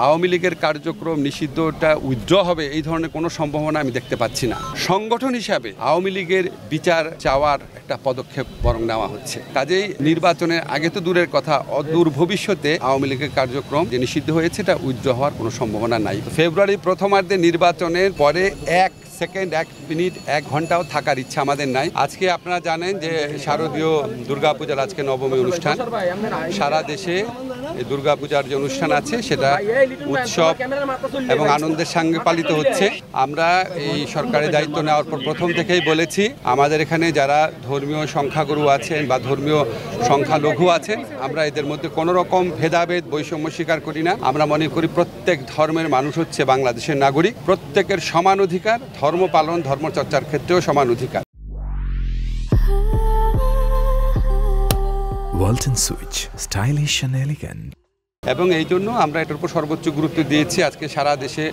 আওয়ামী লীগের কার্যক্রম নিষিদ্ধটা উইথড্র হবে এই ধরনের কোনো সম্ভাবনা আমি দেখতে পাচ্ছি না। সংগঠন হিসাবে আওয়ামী লীগের বিচার চাওয়ার একটা পদক্ষেপ বরং নেওয়া হচ্ছে। কাজেই নির্বাচনের আগে তো দূরের কথা, অদূর ভবিষ্যতে আওয়ামী লীগের কার্যক্রম যে নিষিদ্ধ হয়েছে এটা উইথড্র হওয়ার কোনো সম্ভাবনা নাই। ফেব্রুয়ারি প্রথমার্ধে নির্বাচনের পরে 1 সেকেন্ড 1 মিনিট 1 ঘন্টাও থাকার ইচ্ছা আমাদের নাই। আজকে আপনারা জানেন যে শারদীয় দুর্গাপূজার আজকে নবমী অনুষ্ঠান। সারা দেশে দুর্গাপূজার যে অনুষ্ঠান আছে সেটা উৎসব এবং আনন্দের সঙ্গে পালিত হচ্ছে। আমরা এই সরকারের দায়িত্ব নেওয়ার পর প্রথম থেকেই বলেছি আমাদের এখানে যারা ধর্মীয় সংখ্যাগুরু আছেন বা ধর্মীয় সংখ্যালঘু আছেন, আমরা এদের মধ্যে কোনো রকম ভেদাভেদ বৈষম্য স্বীকার করি না। আমরা মনে করি প্রত্যেক ধর্মের মানুষ হচ্ছে বাংলাদেশের নাগরিক, প্রত্যেকের সমান অধিকার, ধর্ম পালন ধর্মচর্চার ক্ষেত্রেও সমান অধিকার। Walton switch, stylish and elegant. এবং এই জন্য আমরা এটার উপর সর্বোচ্চ গুরুত্ব দিয়েছি। আজকে সারা দেশে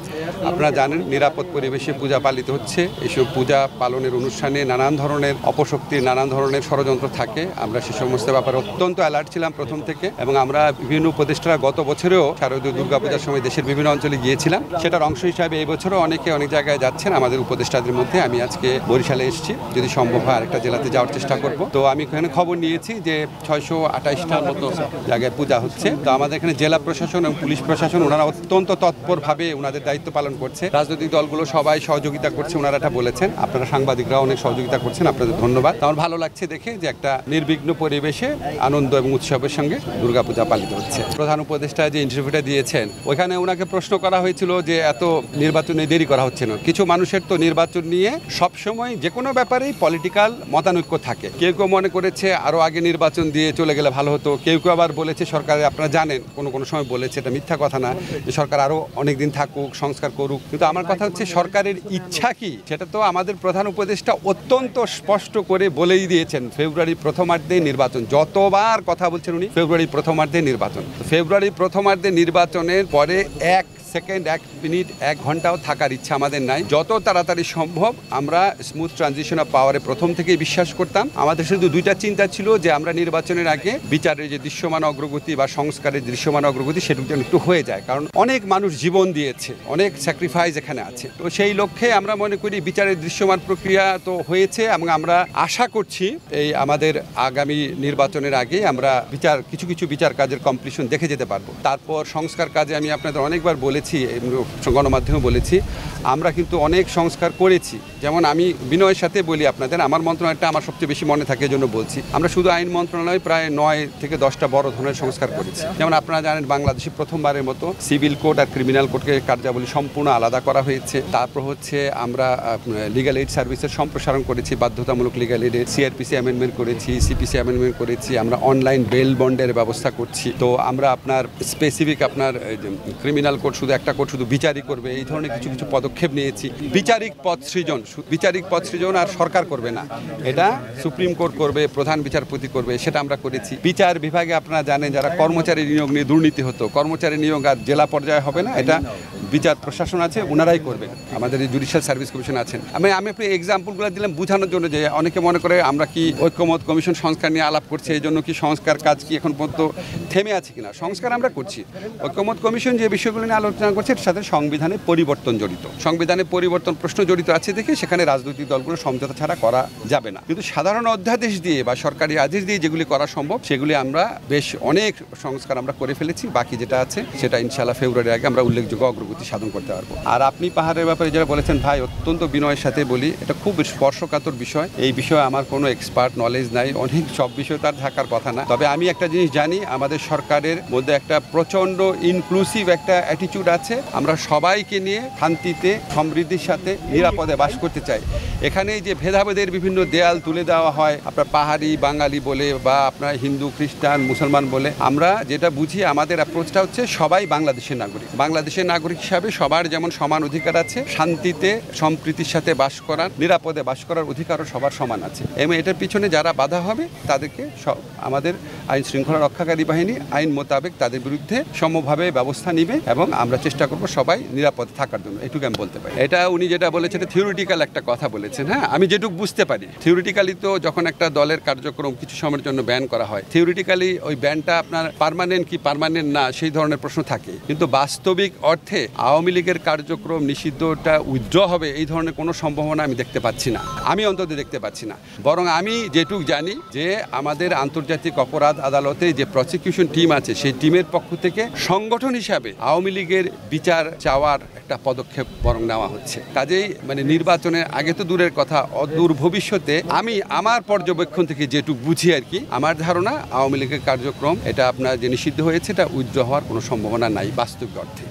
আপনারা জানেন নিরাপদ পরিবেশে পূজা পালিত হচ্ছে। এইসব পূজা পালনের অনুষ্ঠানে নানান ধরনের অপশক্তি, নানান ধরনের ষড়যন্ত্র থাকে। আমরা সে সমস্ত ব্যাপারে অত্যন্ত অ্যালার্ট ছিলাম প্রথম থেকে, এবং আমরা বিভিন্ন উপদেষ্টারা গত বছরেও শারদীয় দুর্গাপূজার সময় দেশের বিভিন্ন অঞ্চলে গিয়েছিলাম। সেটার অংশ হিসাবে এই বছরও অনেকে অনেক জায়গায় যাচ্ছেন আমাদের উপদেষ্টাদের মধ্যে। আমি আজকে বরিশালে এসেছি, যদি সম্ভব হয় আরেকটা জেলাতে যাওয়ার চেষ্টা করব। তো আমি এখানে খবর নিয়েছি যে 628টার মতো জায়গায় পূজা হচ্ছে। তো আমাদের এখানে জেলা প্রশাসন এবং পুলিশ প্রশাসন ওনারা অত্যন্ত তৎপরভাবে ওনাদের দায়িত্ব পালন করছে। রাজনৈতিক দলগুলো সবাই সহযোগিতা করছে, ওনারা এটা বলেছেন। আপনারা সাংবাদিকরাও অনেক সহযোগিতা করছেন, আপনাদের ধন্যবাদ। আমার ভালো লাগছে দেখে যে একটা নির্বিঘ্ন পরিবেশে আনন্দ এবং উৎসবের সঙ্গে দুর্গাপূজা পালিত হচ্ছে। প্রধান উপদেষ্টা যে ইন্টারভিউটা দিয়েছেন ওইখানে ওনাকে প্রশ্ন করা হয়েছিল যে এত নির্বাচনে দেরি করা হচ্ছে না। কিছু মানুষের তো নির্বাচন নিয়ে সবসময় যে কোনো ব্যাপারেই পলিটিক্যাল মতানৈক্য থাকে। কেউ কেউ মনে করেছে আরও আগে নির্বাচন দিয়ে চলে গেলে ভালো হতো, কেউ কেউ আবার বলেছে সরকারে, আপনারা জানেন কোনো কোনো সময় বলেছে, এটা মিথ্যা কথা না, যে সরকার আরও অনেক দিন থাকুক, সংস্কার করুক। কিন্তু আমার কথা হচ্ছে সরকারের ইচ্ছা কি সেটা তো আমাদের প্রধান উপদেষ্টা অত্যন্ত স্পষ্ট করে বলেই দিয়েছেন। ফেব্রুয়ারি প্রথমার্ধে নির্বাচন, যতবার কথা বলছেন উনি ফেব্রুয়ারি প্রথমার্ধে নির্বাচন। ফেব্রুয়ারি প্রথমার্ধে নির্বাচনের পরে 1 সেকেন্ড 1 মিনিট 1 ঘন্টাও থাকার ইচ্ছা আমাদের নাই। যত তাড়াতাড়ি সম্ভব আমরা স্মুথ ট্রানজিশন অফ পাওয়ারে প্রথম থেকেই বিশ্বাস করতাম। আমাদের শুধু দুইটা চিন্তা ছিল যে আমরা নির্বাচনের আগে বিচারের যে দৃশ্যমান অগ্রগতি বা সংস্কারের দৃশ্যমান অগ্রগতি সেটুকু যেন একটু হয়ে যায়, কারণ অনেক মানুষ জীবন দিয়েছে, অনেক স্যাক্রিফাইস এখানে আছে। তো সেই লক্ষ্যে আমরা মনে করি বিচারের দৃশ্যমান প্রক্রিয়া তো হয়েছে, এবং আমরা আশা করছি এই আমাদের আগামী নির্বাচনের আগে আমরা কিছু কিছু বিচার কাজের কমপ্লিশন দেখে যেতে পারবো। তারপর সংস্কার কাজে আমি আপনাদের অনেকবার বলেছি, গণমাধ্যমে বলেছি, আমরা কিন্তু অনেক সংস্কার করেছি। যেমন আমি বিনয়ের সাথে বলি আপনাদের, আমার মন্ত্রণালয়টা আমার সবচেয়ে বেশি মনে থাকে জন্য বলছি, আমরা শুধু আইন মন্ত্রণালয় প্রায় 9 থেকে 10টা বড় ধরনের সংস্কার করেছি। যেমন আপনারা জানেন বাংলাদেশে প্রথমবারের মতো সিভিল কোড আর ক্রিমিনাল কোডকে কার্যাবলী সম্পূর্ণ আলাদা করা হয়েছে। তারপর হচ্ছে আমরা লিগ্যাল এইড সার্ভিসের সম্প্রসারণ করেছি, বাধ্যতামূলক লিগ্যাল এইডের সিআরপিসি অ্যামেন্ডমেন্ট করেছি, সিপিসি অ্যামেন্ডমেন্ট করেছি, আমরা অনলাইন বেল বন্ডের ব্যবস্থা করছি। তো আমরা আপনার স্পেসিফিক আপনার ক্রিমিনাল কোড শুধু একটা কোড শুধু বিচারই করবে, এই ধরনের কিছু কিছু পদক্ষেপ নিয়েছি। বিচারিক পদ সৃজন আর সরকার করবে না, এটা সুপ্রিম কোর্ট করবে, প্রধান বিচারপতি করবে, সেটা আমরা করেছি। বিচার বিভাগে আপনারা জানেন যারা কর্মচারী নিয়োগ নিয়ে দুর্নীতি হতো, কর্মচারী নিয়োগ আর জেলা পর্যায়ে হবে না, এটা বিচার প্রশাসন আছে ওনারাই করবেন। আমাদের এই জুডিশিয়াল সার্ভিস কমিশন আছেন। আমি আপনি এক্সাম্পলগুলো দিলাম বোঝানোর জন্য যে অনেকে মনে করে আমরা কি ঐক্যমত কমিশন সংস্কার নিয়ে আলাপ করছি, এই জন্য কি সংস্কার কাজ কি এখন পর্যন্ত থেমে আছে কিনা। সংস্কার আমরা করছি। ঐক্যমত কমিশন যে বিষয়গুলো নিয়ে আলোচনা করছে এর সাথে সংবিধানে পরিবর্তন জড়িত, সংবিধানে পরিবর্তন প্রশ্ন জড়িত আছে দেখে সেখানে রাজনৈতিক দলগুলো সমঝোতা ছাড়া করা যাবে না। কিন্তু সাধারণ অধ্যাদেশ দিয়ে বা সরকারি আদেশ দিয়ে যেগুলি করা সম্ভব সেগুলি আমরা বেশ অনেক সংস্কার আমরা করে ফেলেছি। বাকি যেটা আছে সেটা ইনশাআল্লাহ ফেব্রুয়ারির আগে আমরা উল্লেখযোগ্য অগ্রগতি সাধন করতে পারবো। আর আপনি পাহাড়ের ব্যাপারে যারা বলেছেন ভাই, অত্যন্ত বিনয়ের সাথে বলি, এটা খুব স্পর্শকাতর বিষয়। এই বিষয়ে আমার কোনো এক্সপার্ট নলেজ নাই, অনেক সব বিষয় তার থাকার কথা না। তবে আমি একটা জিনিস জানি, আমাদের সরকারের মধ্যে একটা প্রচণ্ড ইনক্লুসিভ একটা অ্যাটিটিউড আছে। আমরা সবাইকে নিয়ে শান্তিতে সমৃদ্ধির সাথে নিরাপদে বাস করতে চাই। এখানে যে ভেদাভেদের বিভিন্ন দেয়াল তুলে দেওয়া হয়, আপনার পাহাড়ি বাঙালি বলে বা আপনার হিন্দু খ্রিস্টান মুসলমান বলে, আমরা যেটা বুঝি আমাদের অ্যাপ্রোচটা হচ্ছে সবাই বাংলাদেশের নাগরিক। বাংলাদেশের নাগরিক হিসাবে সবার যেমন সমান অধিকার আছে, শান্তিতে সম্প্রীতির সাথে বাস করার, নিরাপদে বাস করার অধিকারও সবার সমান আছে। এবং এটার পিছনে যারা বাধা হবে তাদেরকে আমাদের আইন শৃঙ্খলা রক্ষাকারী বাহিনী আইন মোতাবেক তাদের বিরুদ্ধে সমভাবে ব্যবস্থা নিবে, এবং আমরা চেষ্টা করব সবাই নিরাপদে থাকার জন্য। এটুকু আমি বলতে পারি। এটা উনি যেটা বলেছেন থিওরিটিক্যাল একটা কথা বলেছেন। করেছেন। হ্যাঁ, আমি যেটুকু বুঝতে পারি, থিওরিটিক্যালি তো যখন একটা দলের কার্যক্রম কিছু সময়ের জন্য ব্যান করা হয়, থিওরিটিক্যালি ওই ব্যানটা আপনার পার্মানেন্ট কি পার্মানেন্ট না সেই ধরনের প্রশ্ন থাকে, কিন্তু বাস্তবিক অর্থে আওয়ামী লীগের কার্যক্রম নিষিদ্ধটা উইথড্র হবে এই ধরনের কোনো সম্ভাবনা আমি দেখতে পাচ্ছি না, আমি অন্তত দেখতে পাচ্ছি না। বরং আমি যেটুকু জানি যে আমাদের আন্তর্জাতিক অপরাধ আদালতে যে প্রসিকিউশন টিম আছে সেই টিমের পক্ষ থেকে সংগঠন হিসাবে আওয়ামী লীগের বিচার চাওয়ার একটা পদক্ষেপ বরং নেওয়া হচ্ছে। কাজেই মানে নির্বাচনের আগে তো দূরের কথা, অদূর ভবিষ্যতে আমি আমার পর্যবেক্ষণ থেকে যেটুকু বুঝি আর কি, আমার ধারণা আওয়ামী লীগের কার্যক্রম এটা আপনার যে নিষিদ্ধ হয়েছে এটা উইথড্র হওয়ার কোনো সম্ভাবনা নাই বাস্তবিক অর্থে।